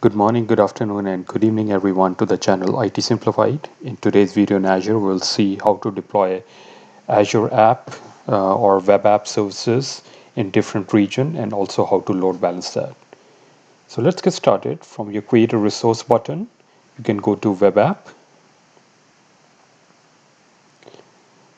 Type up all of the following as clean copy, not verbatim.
Good morning, good afternoon, and good evening, everyone, to the channel IT Simplified. In today's video in Azure, we'll see how to deploy Azure app or web app services in different region and also how to load balance that. So let's get started. From your Create a Resource button, you can go to Web App.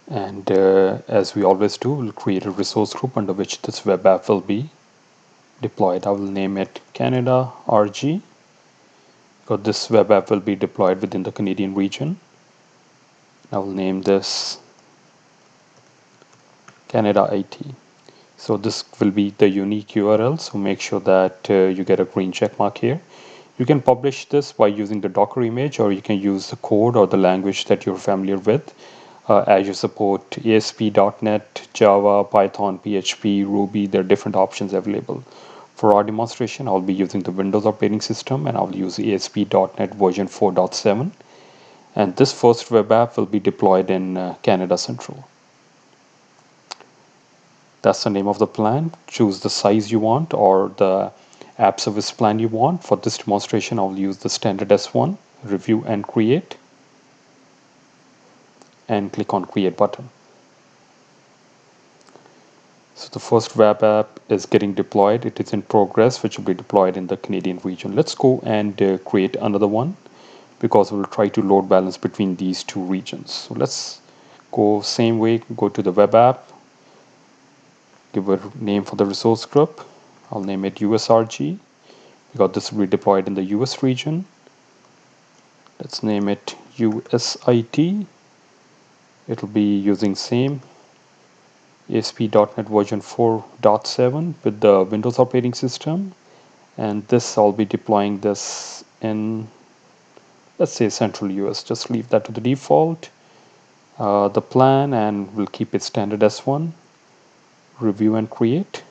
And as we always do, we'll create a resource group under which this web app will be deployed. I will name it Canada RG. So this web app will be deployed within the Canadian region. I will name this Canada IT. So this will be the unique URL. So make sure that you get a green check mark here. You can publish this by using the Docker image, or you can use the code or the language that you're familiar with. Azure support ASP.NET, Java, Python, PHP, Ruby. There are different options available. For our demonstration, I'll be using the Windows operating system, and I'll use ASP.NET version 4.7. And this first web app will be deployed in Canada Central. That's the name of the plan. Choose the size you want or the app service plan you want. For this demonstration, I'll use the standard S1, review and create, and click on create button. So the first web app is getting deployed. It is in progress, which will be deployed in the Canadian region. Let's go and create another one, because we'll try to load balance between these two regions. So let's go same way, go to the web app, give a name for the resource group. I'll name it USRG, because this will be deployed in the US region. Let's name it USIT. It'll be using same ASP.NET version 4.7 with the Windows operating system. And this I'll be deploying this in, let's say, Central US. Just leave that to the default. The plan, and we'll keep it standard S1. Review and create,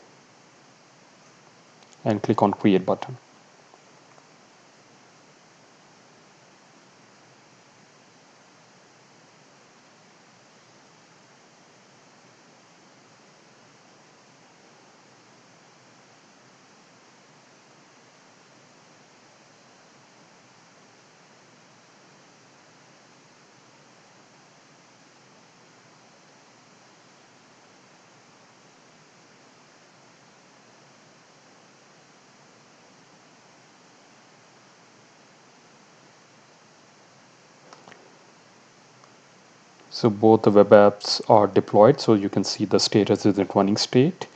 and click on create button. So both the web apps are deployed, so you can see the status is in running state.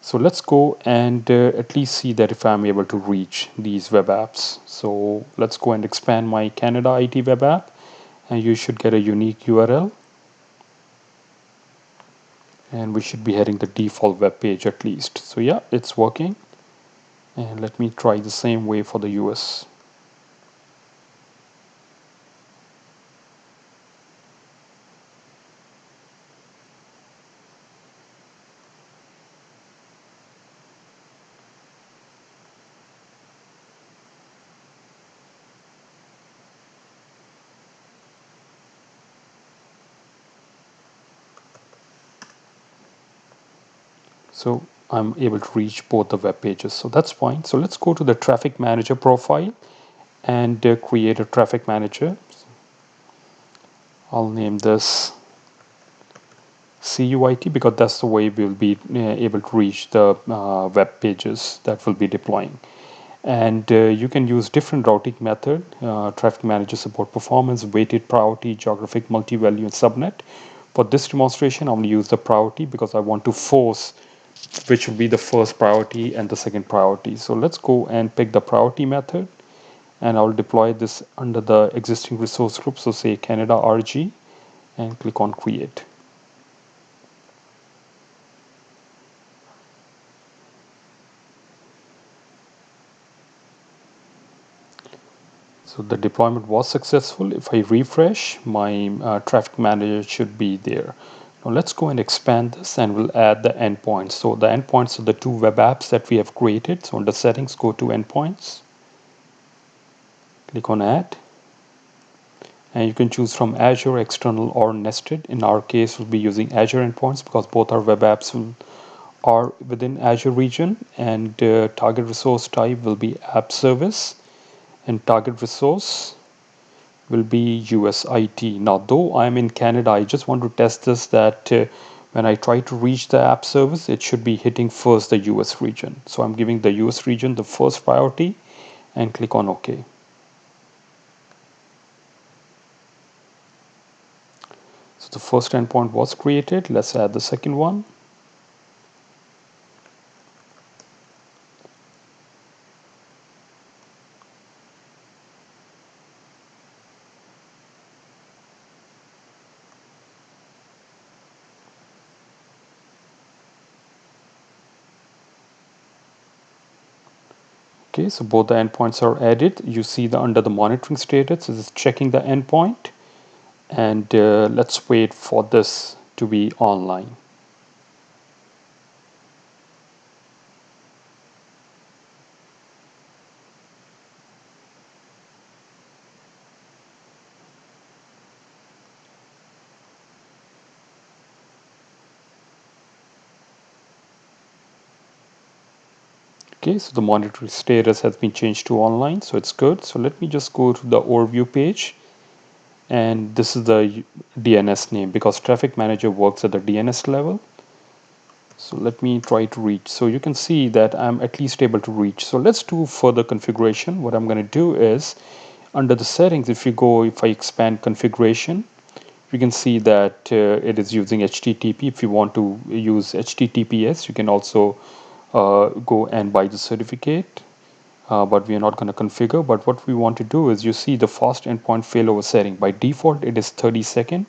So let's go and at least see that if I'm able to reach these web apps. So let's go and expand my Canada IT web app, and you should get a unique URL. And we should be heading the default web page at least. So yeah, it's working. And let me try the same way for the US. So I'm able to reach both the web pages, so that's fine. So let's go to the traffic manager profile and create a traffic manager. I'll name this CUIT, because that's the way we'll be able to reach the web pages that will be deploying. And you can use different routing method. Traffic manager support performance, weighted priority, geographic, multi-value, and subnet. For this demonstration, I'm going to use the priority because I want to force which will be the first priority and the second priority. So let's go and pick the priority method, and I'll deploy this under the existing resource group. So say Canada RG, and click on create. So the deployment was successful. If I refresh, my traffic manager should be there. Now let's go and expand this, and we'll add the endpoints. So the endpoints are the two web apps that we have created. So under settings, go to endpoints, click on add, and you can choose from Azure, external, or nested. In our case, we'll be using Azure endpoints because both our web apps are within Azure region, and target resource type will be app service. and target resource will be USIT. Now, though I'm in Canada, I just want to test this that when I try to reach the app service, it should be hitting first the US region. So I'm giving the US region the first priority and click on OK. So the first endpoint was created. Let's add the second one. Okay, so both the endpoints are added. You see the under the monitoring status is checking the endpoint, and let's wait for this to be online. Okay, so the monitoring status has been changed to online, so it's good. So let me just go to the overview page, and this is the DNS name because Traffic Manager works at the DNS level. So let me try to reach. So you can see that I'm at least able to reach. So let's do further configuration. What I'm going to do is under the settings, if I expand configuration, you can see that it is using HTTP. If you want to use HTTPS, you can also go and buy the certificate. But we are not going to configure. But what we want to do is you see the fast endpoint failover setting. By default, it is 30-second.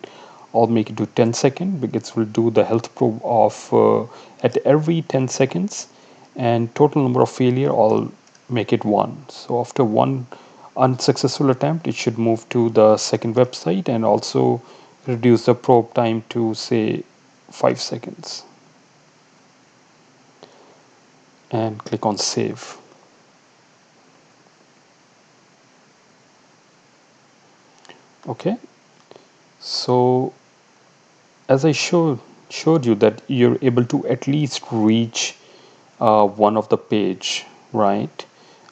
I'll make it to 10-second because it will do the health probe of at every 10 seconds. And total number of failure, I'll make it 1. So after one unsuccessful attempt, it should move to the second website and also reduce the probe time to say 5 seconds. And click on save. Okay, so as I showed you that you're able to at least reach one of the page, right?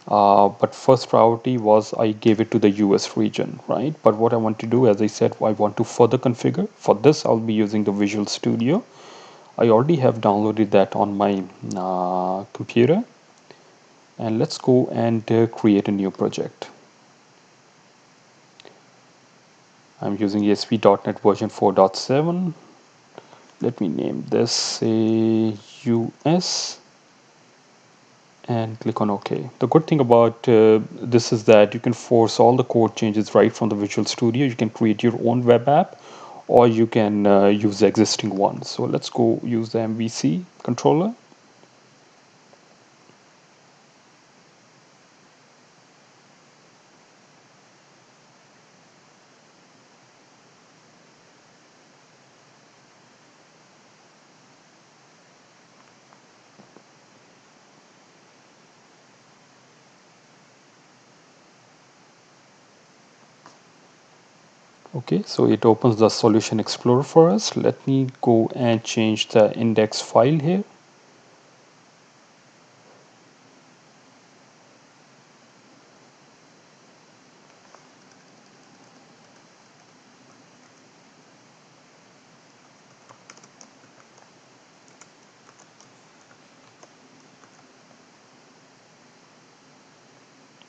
But first priority was I gave it to the US region, right? But what I want to do, as I said, I want to further configure. For this, I'll be using the Visual Studio. I already have downloaded that on my computer. And let's go and create a new project. I'm using ASP.NET version 4.7. Let me name this US and click on OK. The good thing about this is that you can force all the code changes right from the Visual Studio. You can create your own web app or you can use the existing one. So let's go use the MVC controller. Okay, so it opens the Solution Explorer for us. Let me go and change the index file here.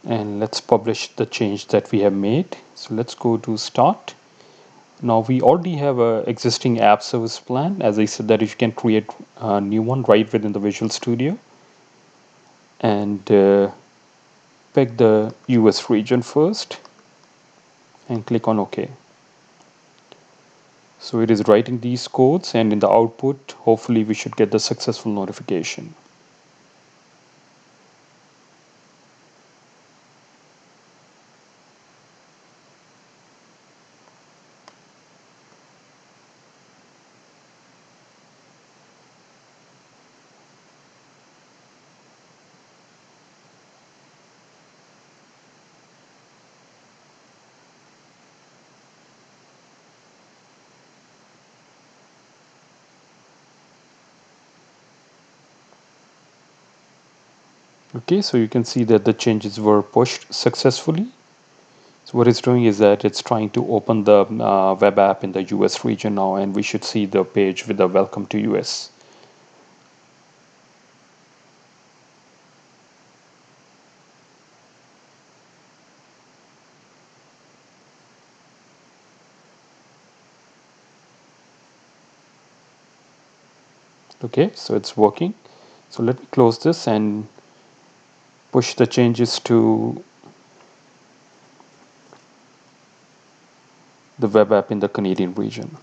And let's publish the change that we have made. So let's go to Start. Now we already have a existing app service plan. As I said that you can create a new one right within the Visual Studio. And pick the US region first and click on OK. So it is writing these codes and in the output, hopefully we should get the successful notification. Okay, so you can see that the changes were pushed successfully. So what it's doing is that it's trying to open the web app in the US region now, and we should see the page with the welcome to US. Okay, so it's working. So let me close this and push the changes to the web app in the Canadian region.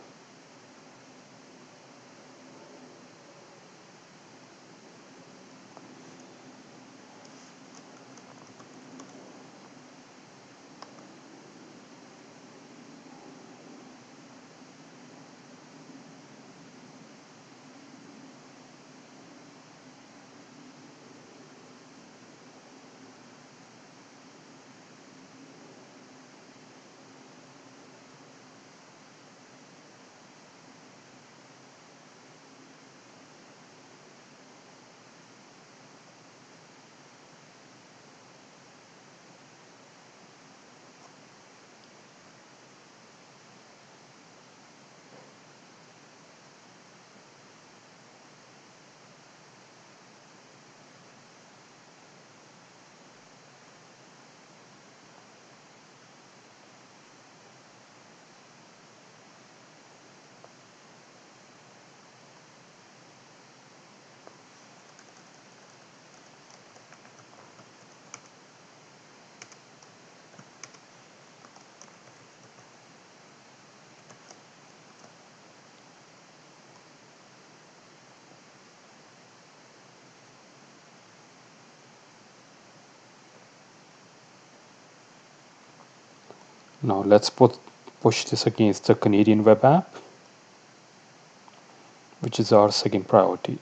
Now let's push this against the Canadian web app, which is our second priority.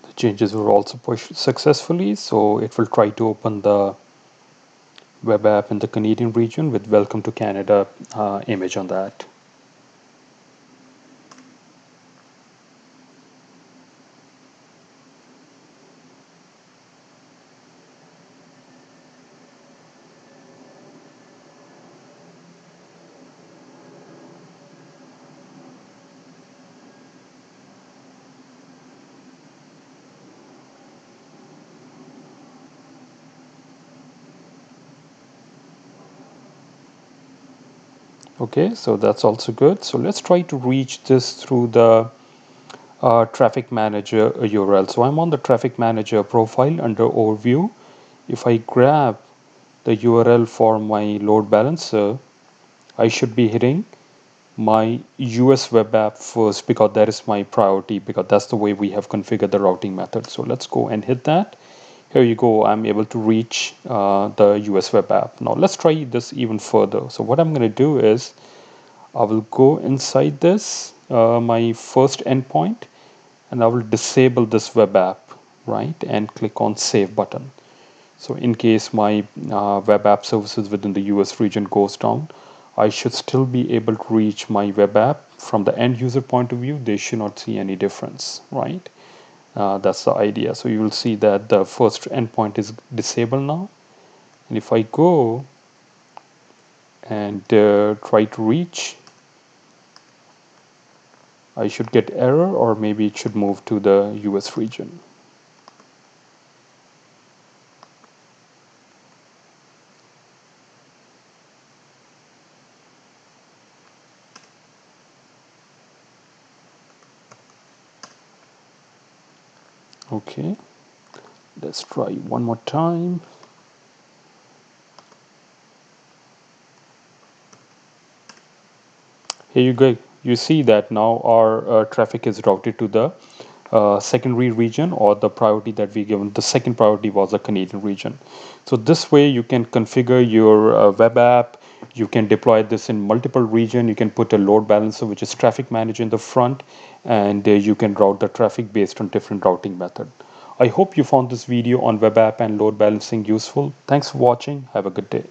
The changes were also pushed successfully, so it will try to open the web app in the Canadian region with Welcome to Canada image on that. Okay, so that's also good. So let's try to reach this through the traffic manager URL. So I'm on the traffic manager profile under overview. If I grab the URL for my load balancer, I should be hitting my US web app first because that is my priority, because that's the way we have configured the routing method. So let's go and hit that. Here you go, I'm able to reach the US web app. Now let's try this even further. So what I'm going to do is I will go inside this, my first endpoint, and I will disable this web app, right? And click on save button. So in case my web app services within the US region goes down, I should still be able to reach my web app from the end user point of view. They should not see any difference, right? That's the idea. So you will see that the first endpoint is disabled now. And if I go and try to reach, I should get error, or maybe it should move to the US region. Okay, let's try one more time. Here you go. You see that now our traffic is routed to the secondary region, or the priority that we given. The second priority was the Canadian region. So this way you can configure your web app. You can deploy this in multiple region. You can put a load balancer, which is traffic manager, in the front, and you can route the traffic based on different routing method. I hope you found this video on web app and load balancing useful. Thanks for watching. Have a good day.